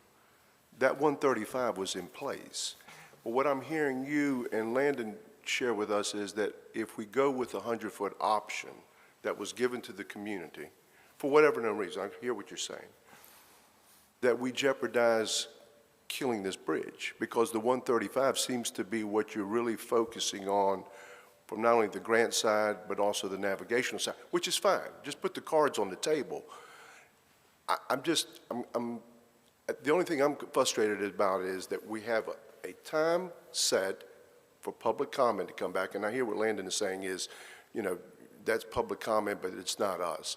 That 135 was in place. But what I'm hearing you and Landon share with us is that if we go with the 100-foot option that was given to the community, for whatever known reason, I hear what you're saying, that we jeopardize killing this bridge, because the 135 seems to be what you're really focusing on from not only the grant side, but also the navigational side, which is fine. Just put the cards on the table. The only thing I'm frustrated about is that we have a time set for public comment to come back, and I hear what Landon is saying is, that's public comment, but it's not us.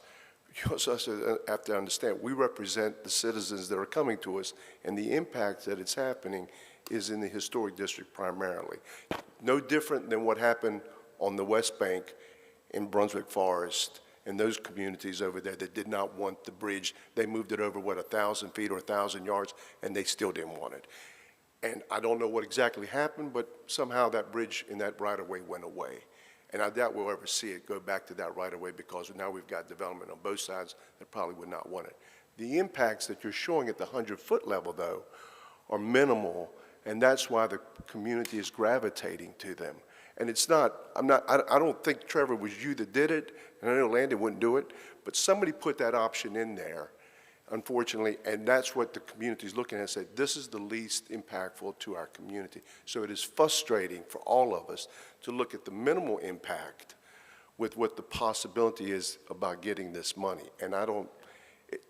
You also have to understand, we represent the citizens that are coming to us, and the impact that it's happening is in the historic district primarily. No different than what happened on the West Bank in Brunswick Forest and those communities over there that did not want the bridge. They moved it over, 1,000 feet or 1,000 yards, and they still didn't want it. And I don't know what exactly happened, but somehow that bridge in that right-of-way went away. And I doubt we'll ever see it go back to that right-of-way, because now we've got development on both sides that probably would not want it. The impacts that you're showing at the 100-foot level, though, are minimal, and that's why the community is gravitating to them. And it's not, I don't think, Trevor, it was you that did it, and I know Landon wouldn't do it, but somebody put that option in there, unfortunately, and that's what the community is looking at and say, this is the least impactful to our community. So it is frustrating for all of us to look at the minimal impact with what the possibility is about getting this money. And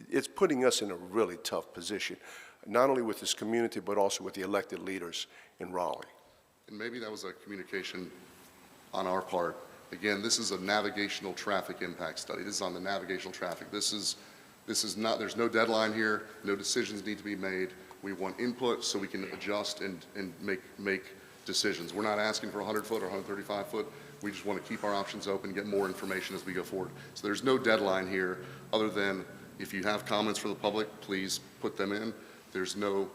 it's putting us in a really tough position, not only with this community, but also with the elected leaders in Raleigh. And maybe that was a communication on our part. Again, this is a navigational traffic impact study. This is on the navigational traffic. This is not, there's no deadline here, no decisions need to be made. We want input so we can adjust and make decisions. We're not asking for 100-foot or 135-foot. We just want to keep our options open, get more information as we go forward. So there's no deadline here other than if you have comments from the public, please put them in. There's no,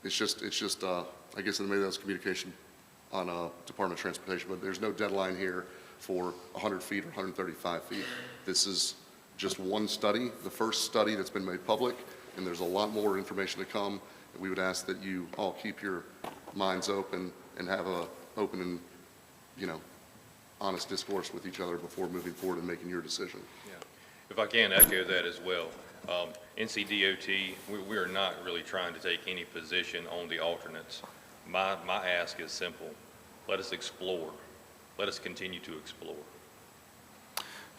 it's just I guess maybe that was communication on Department of Transportation, but there's no deadline here for 100 feet or 135 feet. This is just one study, the first study that's been made public, and there's a lot more information to come. And we would ask that you all keep your minds open and have open and, honest discourse with each other before moving forward and making your decision. If I can echo that as well, NCDOT, we are not really trying to take any position on the alternates. My ask is simple. Let us explore. Let us continue to explore.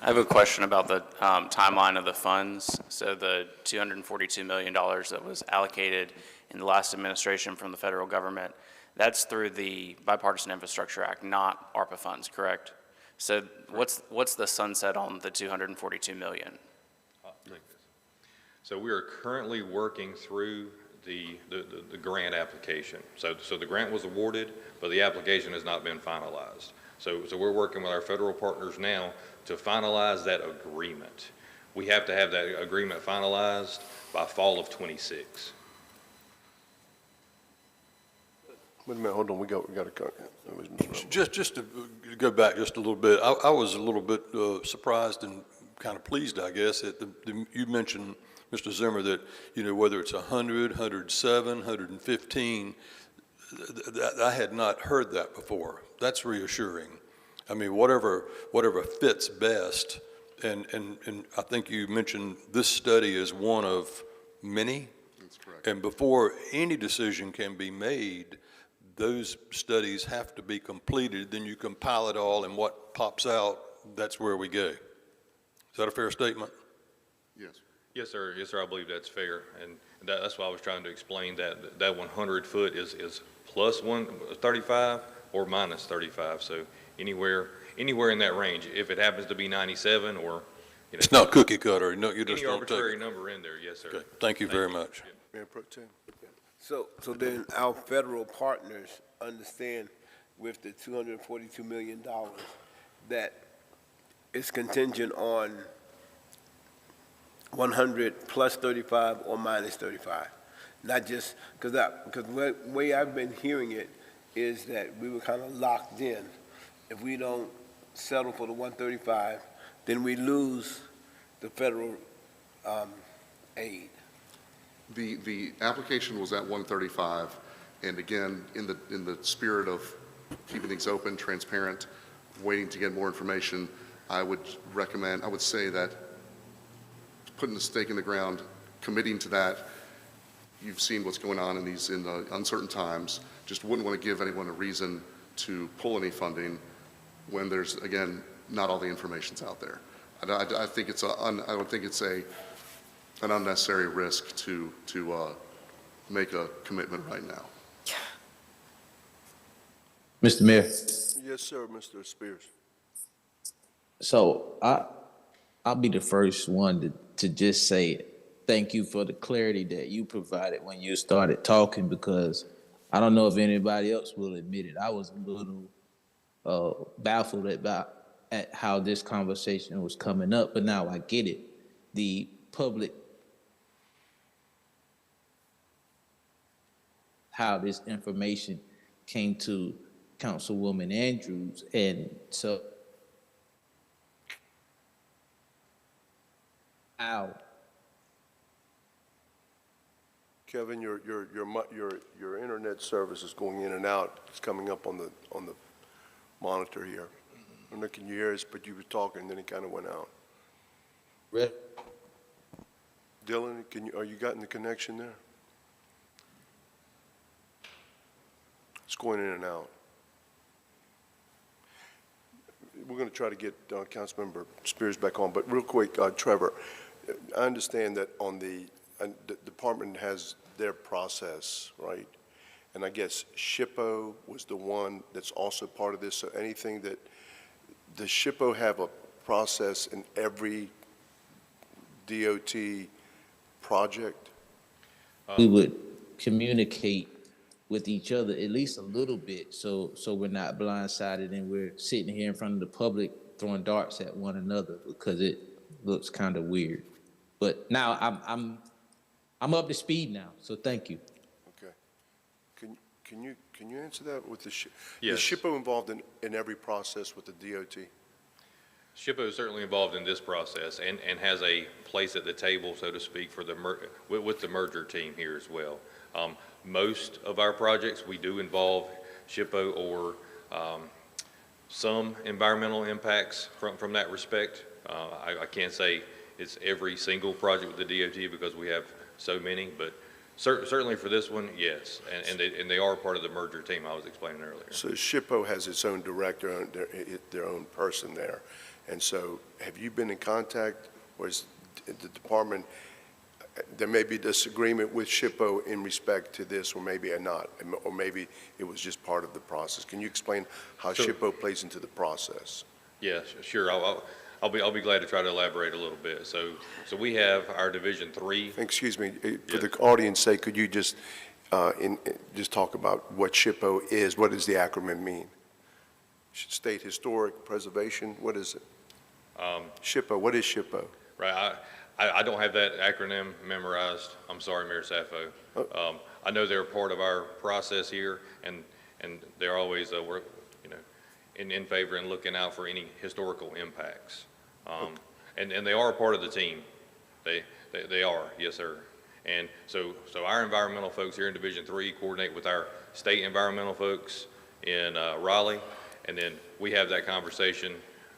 I have a question about the timeline of the funds. So the $242 million that was allocated in the last administration from the federal government, that's through the Bipartisan Infrastructure Act, not ARPA funds, correct? So what's the sunset on the $242 million? I'll take this. So we are currently working through the grant application. So the grant was awarded, but the application has not been finalized. So we're working with our federal partners now to finalize that agreement. We have to have that agreement finalized by fall of '26. Wait a minute, hold on, we got a, it was Mr. Reynolds. Just to go back just a little bit, I was a little bit surprised and kind of pleased, I guess, that you mentioned, Mr. Zimmer, that, whether it's 100, 107, 115, I had not heard that before. That's reassuring. I mean, whatever fits best, and I think you mentioned this study is one of many. That's correct. And before any decision can be made, those studies have to be completed, then you compile it all, and what pops out, that's where we go. Is that a fair statement? Yes. Yes, sir. Yes, sir. I believe that's fair. And that's why I was trying to explain that 100 foot is plus 135 or minus 35. So anywhere in that range. If it happens to be 97 or, It's not cookie cutter, no, you just any don't take arbitrary it. number in there. Yes, sir. Okay, thank you very much. Mayor Pro Tem. So then our federal partners understand with the $242 million that it's contingent on 100 plus 35 or minus 35. Not just, because the way I've been hearing it is that we were kind of locked in. If we don't settle for the 135, then we lose the federal aid. The application was at 135, and again, in the spirit of keeping things open, transparent, waiting to get more information, I would say that putting the stake in the ground, committing to that, you've seen what's going on in the uncertain times, just wouldn't want to give anyone a reason to pull any funding when there's, again, not all the information's out there. I think it's I would think it's an unnecessary risk to make a commitment right now. Mr. Mayor, Yes, sir, Mr. Spears. so I'll be the first one to just say thank you for the clarity that you provided when you started talking, because I don't know if anybody else will admit it. I was a little baffled at how this conversation was coming up, but now I get it. The public, how this information came to Councilwoman Andrews, and so how Kevin, your internet service is going in and out. It's coming up on the monitor here. I don't know, can you hear us? But you were talking, and then it kind of went out. Red, Dylan, are you getting the connection there? It's going in and out. We're going to try to get Councilmember Spears back on, but real quick, Trevor, I understand that the department has their process, right? And I guess SHPO was the one that's also part of this, so anything that, does SHPO have a process in every DOT project? we would communicate with each other at least a little bit, so we're not blindsided and we're sitting here in front of the public throwing darts at one another, because it looks kind of weird. But now I'm up to speed now, so thank you. Okay. Can you answer that with the Yes. Is SHPO involved in every process with the DOT? SHPO is certainly involved in this process and has a place at the table, so to speak, for with the merger team here as well. Most of our projects, we do involve SHPO or some environmental impacts from that respect. I can't say it's every single project with the DOT because we have so many, but certainly for this one, yes. And they are part of the merger team I was explaining earlier. So SHPO has its own director, their own person there. And so have you been in contact, or is the department, there may be disagreement with SHPO in respect to this, or maybe not, or maybe it was just part of the process. Can you explain how Sure. SHPO plays into the process? Yeah, sure. I'll be glad to try to elaborate a little bit. So we have our Division 3. Excuse me, for Yes. the audience sake, could you just talk about what SHPO is? What does the acronym mean? State Historic Preservation, what is it? SHPO, what is SHPO? Right. I don't have that acronym memorized. I'm sorry, Mayor Saffo. I know they're part of our process here, and they're always, we're, in favor and looking out for any historical impacts. And they are a part of the team. They are, yes, sir. And so our environmental folks here in Division 3 coordinate with our state environmental folks in Raleigh, and then we have that conversation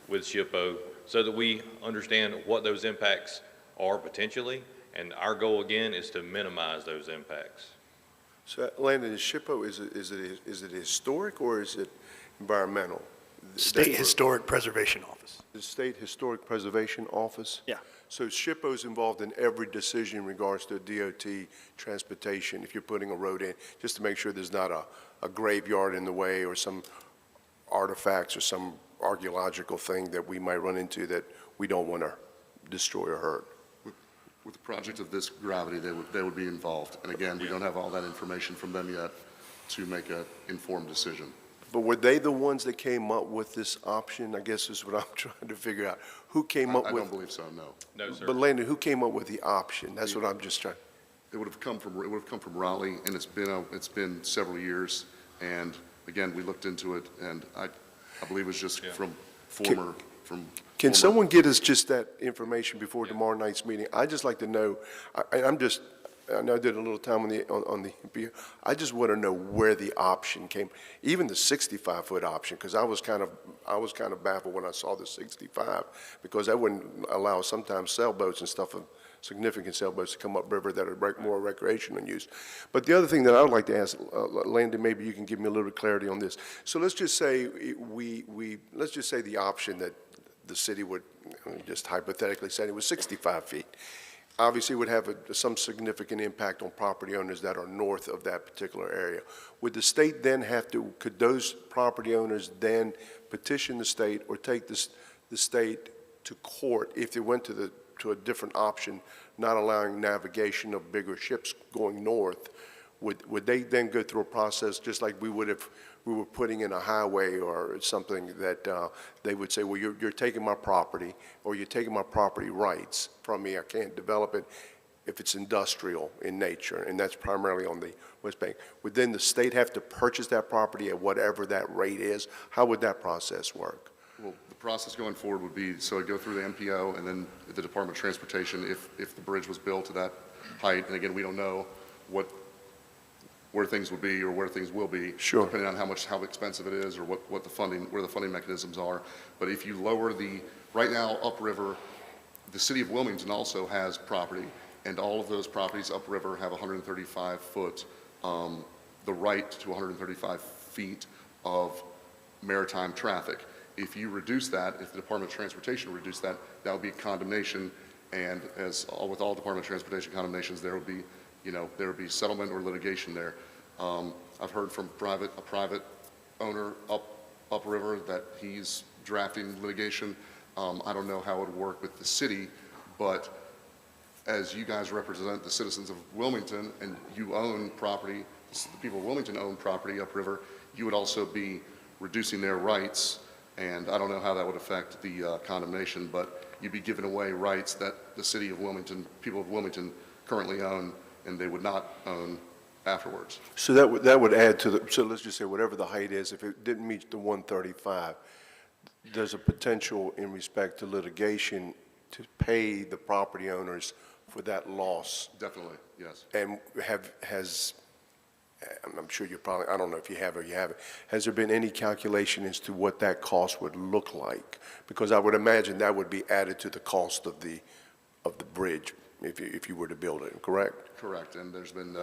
with SHPO so that we understand what those impacts are potentially, and our goal again is to minimize those impacts. So Landon, is SHPO, is it historic or is it environmental? State Historic Preservation Office. The State Historic Preservation Office? Yeah. So SHPO is involved in every decision in regards to DOT transportation, if you're putting a road in, just to make sure there's not a graveyard in the way or some artifacts or some archaeological thing that we might run into that we don't want to destroy or hurt. With a project of this gravity, they would be involved. And again, we don't have all that information from them yet to make an informed decision. But were they the ones that came up with this option? I guess is what I'm trying to figure out. Who came up I with? don't believe so, no. No, sir. But Landon, who came up with the option? That's what I'm just trying. It would have come from Raleigh, and it's been several years. And again, we looked into it, and I believe it was just from former. Can someone get us just that information before tomorrow night's meeting? I'd just like to know, I know I did a little time on the MPO. I just want to know where the option came, even the 65-foot option, because I was kind of baffled when I saw the 65, because that wouldn't allow sometimes sailboats and stuff, significant sailboats to come up-river that are more recreational use. But the other thing that I would like to ask, Landon, maybe you can give me a little clarity on this. So let's just say let's just say the option that the city would, just hypothetically say it was 65 feet. Obviously would have some significant impact on property owners that are north of that particular area. Would the state then could those property owners then petition the state or take the state to court if they went to a different option, not allowing navigation of bigger ships going north? Would they then go through a process just like we would if we were putting in a highway or something that they would say, well, you're taking my property or you're taking my property rights from me. I can't develop it if it's industrial in nature, and that's primarily on the West Bank. Would then the state have to purchase that property at whatever that rate is? How would that process work? Well, the process going forward would be, so it'd go through the MPO and then the Department of Transportation if the bridge was built to that height. And again, we don't know where things would be or where things will be. Sure. Depending on how expensive it is or where the funding mechanisms are. But if you lower right now upriver, the city of Wilmington also has property, and all of those properties upriver have 135-foot, the right to 135 feet of maritime traffic. If you reduce that, if the Department of Transportation reduce that, that would be condemnation, and with all Department of Transportation condemnations, there would be settlement or litigation there. I've heard from a private owner upriver that he's drafting litigation. I don't know how it would work with the city, but as you guys represent the citizens of Wilmington and you own property, the people of Wilmington own property upriver, you would also be reducing their rights, and I don't know how that would affect the condemnation, but you'd be giving away rights that the city of Wilmington, people of Wilmington currently own, and they would not own afterwards. So that would add to so let's just say whatever the height is, if it didn't meet the 135, there's a potential in respect to litigation to pay the property owners for that loss. Definitely, yes. And has I'm sure you probably, I don't know if you have or you haven't. Has there been any calculation as to what that cost would look like? Because I would imagine that would be added to the cost of the bridge if you were to build it, correct? Correct, and there's been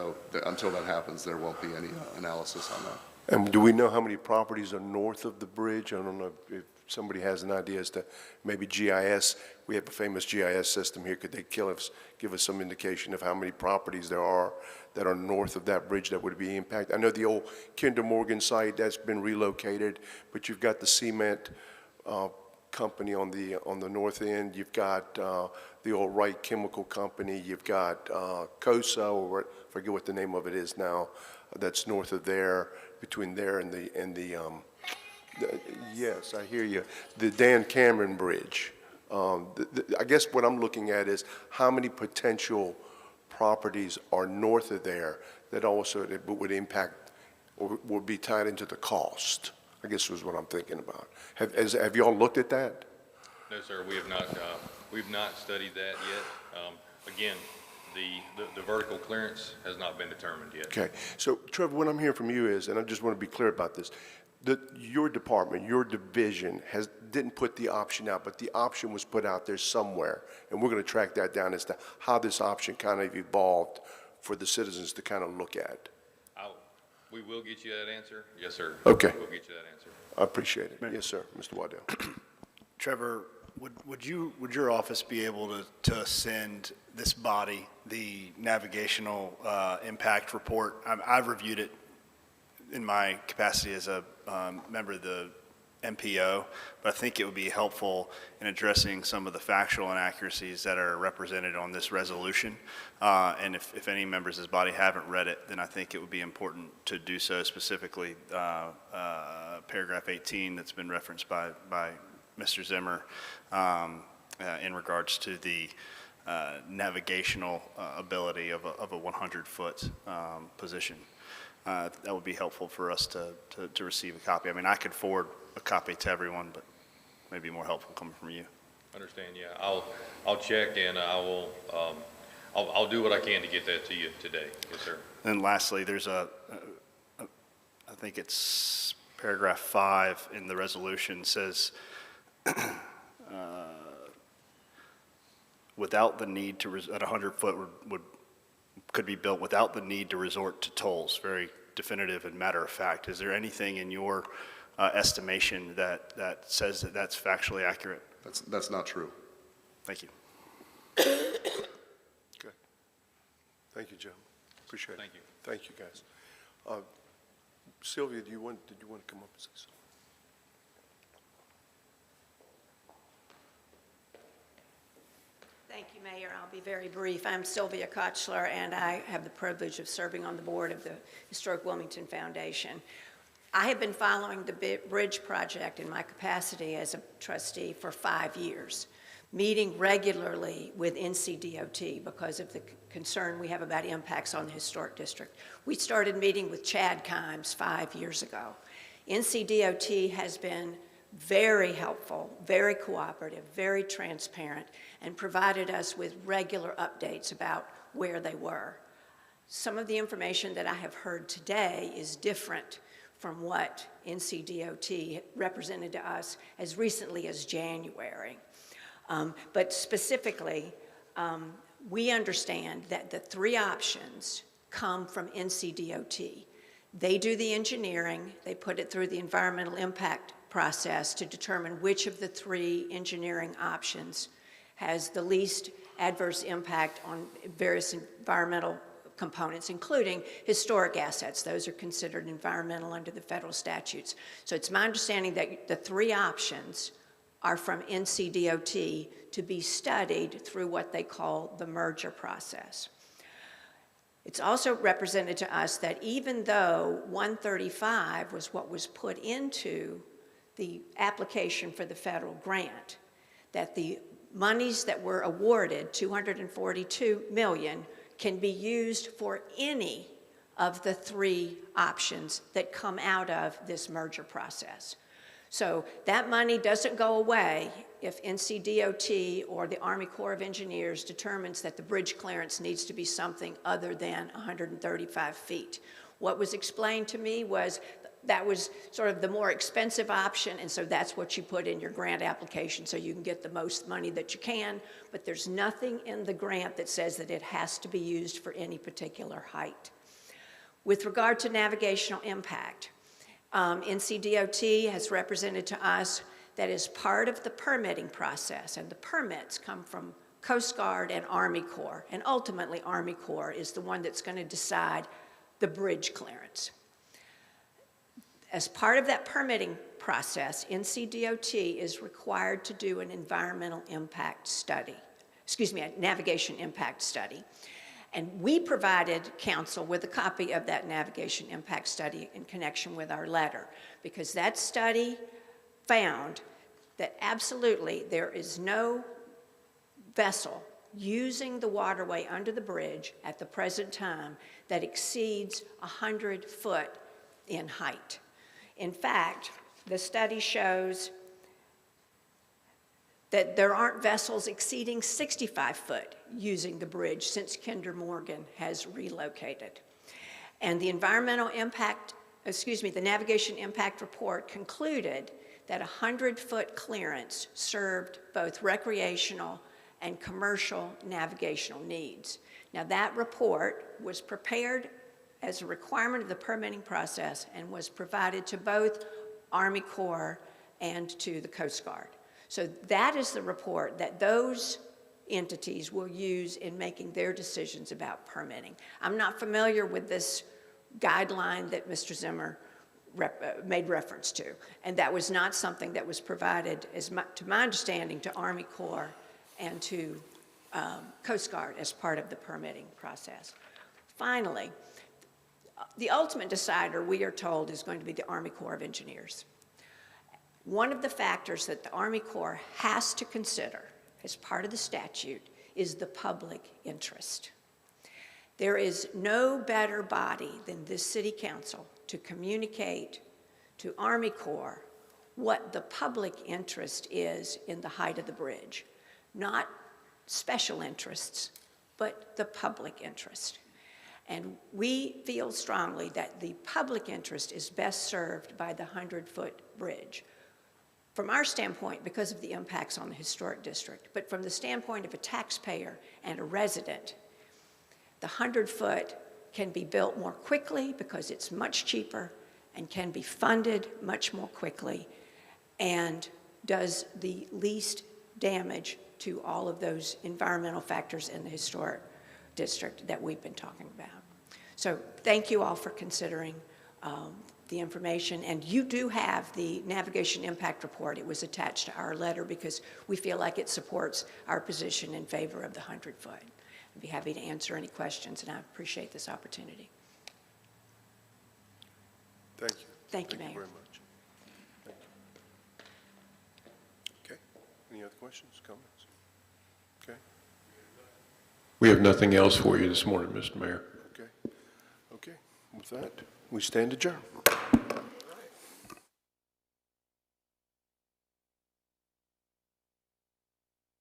until that happens, there won't be any analysis on that. And do we know how many properties are north of the bridge? I don't know if somebody has an idea as to maybe GIS. We have a famous GIS system here. Could they give us some indication of how many properties there are that are north of that bridge that would be impacted? I know the old Kinder Morgan site, that's been relocated, but you've got the cement company on the north end. You've got the old Wright Chemical Company. You've got COSA, or I forget what the name of it is now, that's north of there, between there and yes, I hear you. The Dan Cameron Bridge. I guess what I'm looking at is how many potential properties are north of there that also would impact or would be tied into the cost, I guess was what I'm thinking about. Have you all looked at that? No, sir, we've not studied that yet. Again, the vertical clearance has not been determined yet. Okay, so Trevor, what I'm hearing from you is, and I just want to be clear about this, that your department, your division didn't put the option out, but the option was put out there somewhere, and we're going to track that down as to how this option kind of evolved for the citizens to kind of look at. We will get you that answer. Yes, sir. Okay. We'll get you that answer. I appreciate it. Yes, sir, Mr. Waddell. Trevor, would your office be able to send this body the navigational impact report? I've reviewed it in my capacity as a member of the MPO, but I think it would be helpful in addressing some of the factual inaccuracies that are represented on this resolution. And if any members of this body haven't read it, then I think it would be important to do so, specifically paragraph 18 that's been referenced by Mr. Zimmer in regards to the navigational ability of a 100-foot position. That would be helpful for us to receive a copy. I mean, I could forward a copy to everyone, but maybe more helpful coming from you. Understand, yeah. I'll check, and I'll do what I can to get that to you today. Yes, sir. And lastly, there's I think it's paragraph 5 in the resolution says, without the need to, at 100 foot could be built without the need to resort to tolls. Very definitive and matter of fact. Is there anything in your estimation that says that that's factually accurate? That's not true. Thank you. Okay. Thank you, Joe. Appreciate it. Thank you. Thank you, guys. Sylvia, did you want to come up and say something? Thank you, Mayor. I'll be very brief. I'm Sylvia Kochler, and I have the privilege of serving on the board of the Historic Wilmington Foundation. I have been following the bridge project in my capacity as a trustee for 5 years, meeting regularly with NCDOT because of the concern we have about impacts on the historic district. We started meeting with Chad Kimes 5 years ago. NCDOT has been very helpful, very cooperative, very transparent, and provided us with regular updates about where they were. Some of the information that I have heard today is different from what NCDOT represented to us as recently as January. But specifically, we understand that the 3 options come from NCDOT. They do the engineering, they put it through the environmental impact process to determine which of the 3 engineering options has the least adverse impact on various environmental components, including historic assets. Those are considered environmental under the federal statutes. So it's my understanding that the 3 options are from NCDOT to be studied through what they call the merger process. It's also represented to us that even though 135 was what was put into the application for the federal grant, that the monies that were awarded, $242 million, can be used for any of the 3 options that come out of this merger process. So that money doesn't go away if NCDOT or the Army Corps of Engineers determines that the bridge clearance needs to be something other than 135 feet. What was explained to me was that was sort of the more expensive option, and so that's what you put in your grant application so you can get the most money that you can, but there's nothing in the grant that says that it has to be used for any particular height. With regard to navigational impact, NCDOT has represented to us that as part of the permitting process, and the permits come from Coast Guard and Army Corps, and ultimately Army Corps is the one that's going to decide the bridge clearance. As part of that permitting process, NCDOT is required to do an environmental impact study, a navigation impact study. And we provided council with a copy of that navigation impact study in connection with our letter, because that study found that absolutely there is no vessel using the waterway under the bridge at the present time that exceeds 100 foot in height. In fact, the study shows that there aren't vessels exceeding 65 foot using the bridge since Kinder Morgan has relocated. And the the navigation impact report concluded that 100-foot clearance served both recreational and commercial navigational needs. Now, that report was prepared as a requirement of the permitting process and was provided to both Army Corps and to the Coast Guard. So that is the report that those entities will use in making their decisions about permitting. I'm not familiar with this guideline that Mr. Zimmer made reference to, and that was not something that was provided, to my understanding, to Army Corps and to Coast Guard as part of the permitting process. Finally, the ultimate decider, we are told, is going to be the Army Corps of Engineers. One of the factors that the Army Corps has to consider as part of the statute is the public interest. There is no better body than this city council to communicate to Army Corps what the public interest is in the height of the bridge. Not special interests, but the public interest. And we feel strongly that the public interest is best served by the 100-foot bridge. From our standpoint, because of the impacts on the historic district, but from the standpoint of a taxpayer and a resident, the 100-foot can be built more quickly because it's much cheaper and can be funded much more quickly and does the least damage to all of those environmental factors in the historic district that we've been talking about. So thank you all for considering the information, and you do have the navigation impact report. It was attached to our letter because we feel like it supports our position in favor of the 100-foot. I'd be happy to answer any questions, and I appreciate this opportunity. Thank you. Thank you, Mayor. Very much. Thank you. Okay. Any other questions, comments? Okay. We have nothing else for you this morning, Mr. Mayor. Okay. Okay. With that, we stand adjourned.